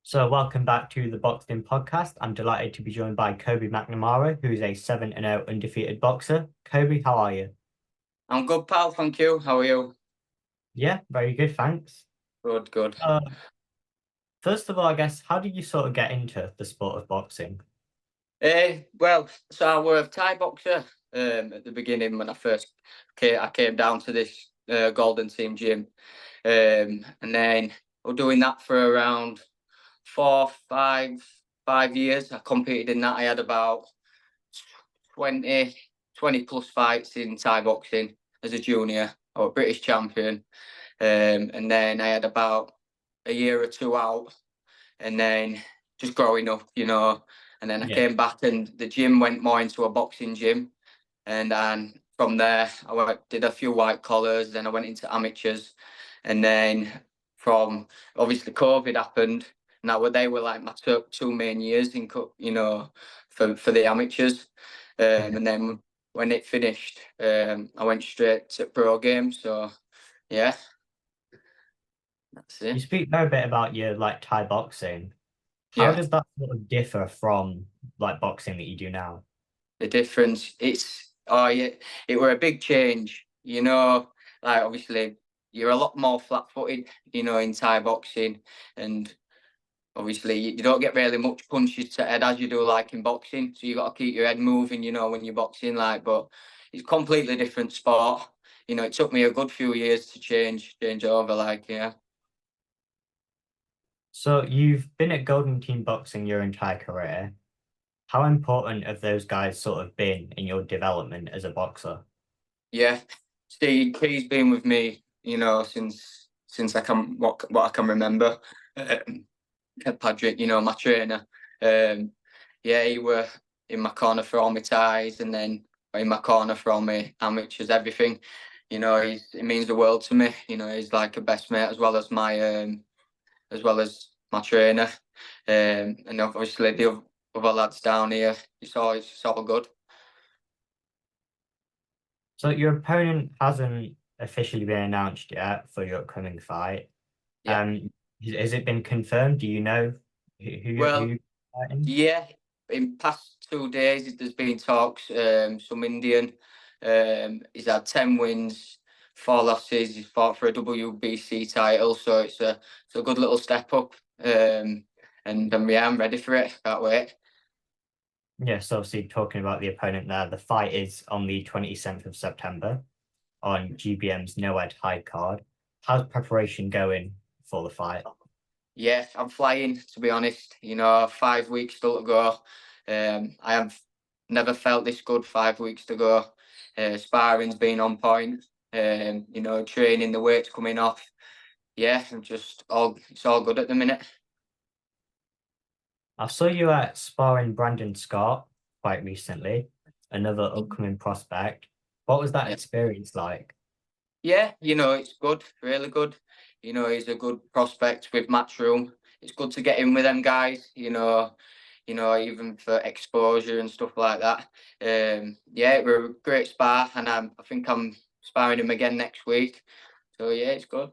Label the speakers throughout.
Speaker 1: So, welcome back to the Boxing Podcast. I'm delighted to be joined by Koby McNamara, who is a 7-0 undefeated boxer. Koby, how are you?
Speaker 2: I'm good, pal. Thank you. How are you?
Speaker 1: Yeah, very good, thanks.
Speaker 2: Good, good.
Speaker 1: Uh, First of all, I guess, how did you sort of get into the sport of boxing?
Speaker 2: So I was a Thai boxer at the beginning when I came down to this Golden Team gym, and then I was doing that for around four, five years. I competed in that. I had about 20, 20 plus fights in Thai boxing as a junior. I was a British champion, and then I had about a year or two out and then just growing up. And then I
Speaker 1: Yeah.
Speaker 2: came back and the gym went more into a boxing gym. And then from there, did a few white collars, then I went into amateurs. And then from obviously COVID happened. Now they were like my two main years for the amateurs.
Speaker 1: Yeah.
Speaker 2: And then when it finished, I went straight to pro games. So yeah, that's
Speaker 1: You
Speaker 2: it.
Speaker 1: speak there a bit about your Thai boxing. How
Speaker 2: Yeah.
Speaker 1: does that sort of differ from boxing that you do now?
Speaker 2: The difference. Yeah, it were a big change. Like obviously you're a lot more flat-footed, in Thai boxing, and obviously you don't get really much punches to head as you do like in boxing. So you got to keep your head moving, when you're boxing. But it's completely different sport. It took me a good few years to change over. Yeah.
Speaker 1: So, you've been at Golden Team Boxing your entire career. How important have those guys sort of been in your development as a boxer?
Speaker 2: Yeah, Steve, he's been with me, since I can what I can remember. Um, Patrick, my trainer. Um, yeah, he were in my corner for all my ties, and then in my corner for all my amateurs, everything. It means the world to me. He's like a best mate as well as my trainer. And obviously the other lads down here. It's all good.
Speaker 1: So your opponent hasn't officially been announced yet for your upcoming fight.
Speaker 2: Yeah.
Speaker 1: Um, has it been confirmed? Do you know who
Speaker 2: Well,
Speaker 1: you're fighting?
Speaker 2: yeah, in past 2 days, there's been talks. Some Indian. He's had 10 wins, 4 losses. He's fought for a WBC title, so it's a good little step up. And yeah, I'm ready for it. Can't wait.
Speaker 1: Yes, obviously talking about the opponent there, the fight is on the 27th of September on GBM's No-Ed High card. How's preparation going for the fight?
Speaker 2: Yeah, I'm flying. To be honest, 5 weeks still to go. I have never felt this good. 5 weeks to go. Sparring's been on point. Training, the weight's coming off. Yeah, it's all good at the minute.
Speaker 1: I saw you at sparring Brandon Scott quite recently, another upcoming prospect. What was that
Speaker 2: Yeah,
Speaker 1: experience like?
Speaker 2: yeah, it's good, really good. He's a good prospect with Matchroom. It's good to get in with them guys. Even for exposure and stuff like that. Yeah, we're a great spar, and I think I'm sparring him again next week. So yeah, it's good.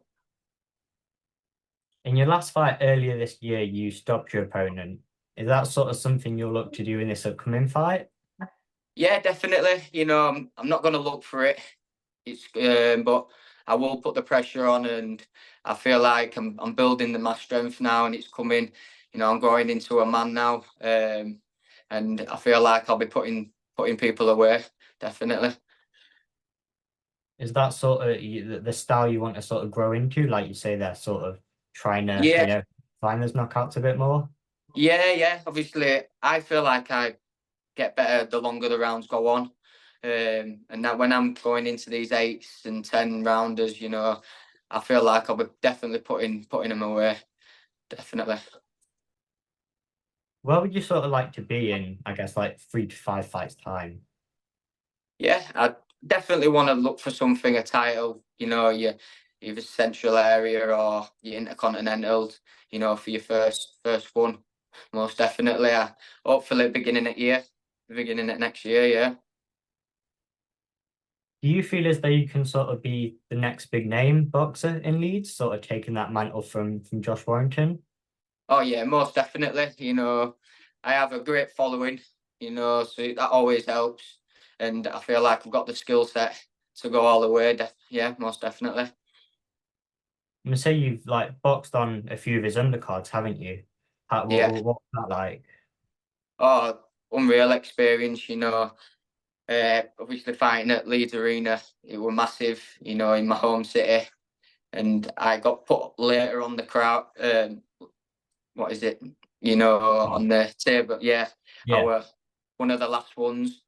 Speaker 1: In your last fight earlier this year, you stopped your opponent. Is that sort of something you'll look to do in this upcoming fight?
Speaker 2: Yeah, definitely. I'm not going to look for it. But I will put the pressure on, and I feel like I'm building my strength now, and it's coming. I'm growing into a man now, and I feel like I'll be putting people away. Definitely.
Speaker 1: Is that sort of the style you want to sort of grow into? Like you say, they're sort of trying to,
Speaker 2: Yeah,
Speaker 1: find those knockouts a bit more?
Speaker 2: yeah. Obviously, I feel like I get better the longer the rounds go on. And now when I'm going into these 8s and 10 rounders, I feel like I'll be definitely putting them away. Definitely.
Speaker 1: Where would you sort of like to be in, I guess, like 3 to 5 fights time?
Speaker 2: Yeah, I definitely want to look for something, a title, you either central area or your intercontinental, for your first one. Most definitely. Hopefully beginning of next year, yeah.
Speaker 1: Do you feel as though you can sort of be the next big name boxer in Leeds, sort of taking that mantle from Josh Warrington?
Speaker 2: Oh yeah, most definitely. I have a great following. So that always helps, and I feel like I've got the skill set to go all the way. Yeah, most definitely.
Speaker 1: I'm gonna say you've like boxed on a few of his undercards, haven't you?
Speaker 2: Yeah.
Speaker 1: What's that like?
Speaker 2: Oh, unreal experience. Obviously fighting at Leeds Arena, it was massive. In my home city, and I got put later on the crowd. What is it? On the table. Yeah, I
Speaker 1: Yeah.
Speaker 2: were one of the last ones.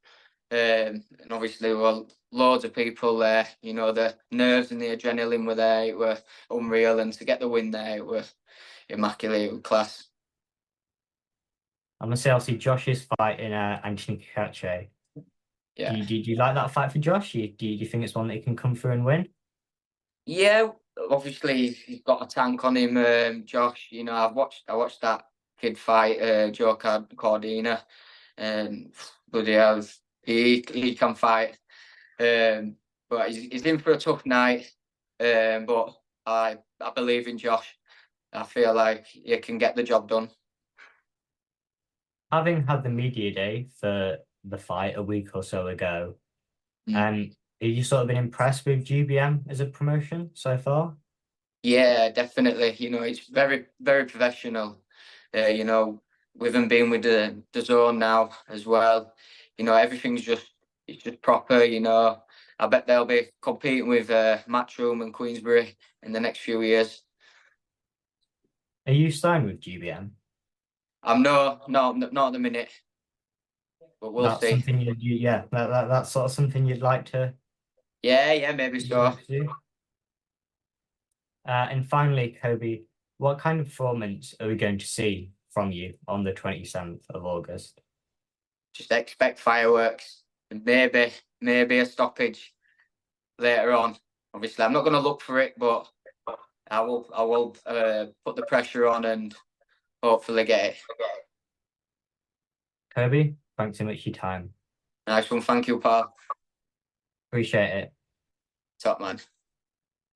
Speaker 2: And obviously, well, loads of people there. The nerves and the adrenaline were there. It were unreal, and to get the win there, it was immaculate. It was class.
Speaker 1: I'm gonna say obviously Josh is fighting Anthony Cacace.
Speaker 2: Yeah,
Speaker 1: Do you like that fight for Josh? Do you think it's one that he can come through and win?
Speaker 2: yeah. Obviously, he's got a tank on him, Josh. I watched that kid fight, Joe Cordina, and bloody hell, he can fight. But he's in for a tough night. But I believe in Josh. I feel like he can get the job done.
Speaker 1: Having had the media day for the fight a week or so ago,
Speaker 2: Mm.
Speaker 1: have you sort of been impressed with GBM as a promotion so far?
Speaker 2: Yeah, definitely. It's very, very professional. With him being with the zone now as well. Everything's it's just proper. I bet they'll be competing with Matchroom and Queensbury in the next few years.
Speaker 1: Are you signed with GBM?
Speaker 2: I'm not at the minute, but we'll
Speaker 1: That's
Speaker 2: see.
Speaker 1: something yeah, that's sort of something
Speaker 2: Yeah, yeah, maybe
Speaker 1: you'd
Speaker 2: so.
Speaker 1: like to do. And finally, Kobe, what kind of performance are we going to see from you on the 27th of August?
Speaker 2: Just expect fireworks and maybe a stoppage later on. Obviously, I'm not going to look for it, but I will put the pressure on and hopefully get it.
Speaker 1: Kobe, thanks so much for your time.
Speaker 2: Nice one, thank you, pal.
Speaker 1: Appreciate it.
Speaker 2: Top man.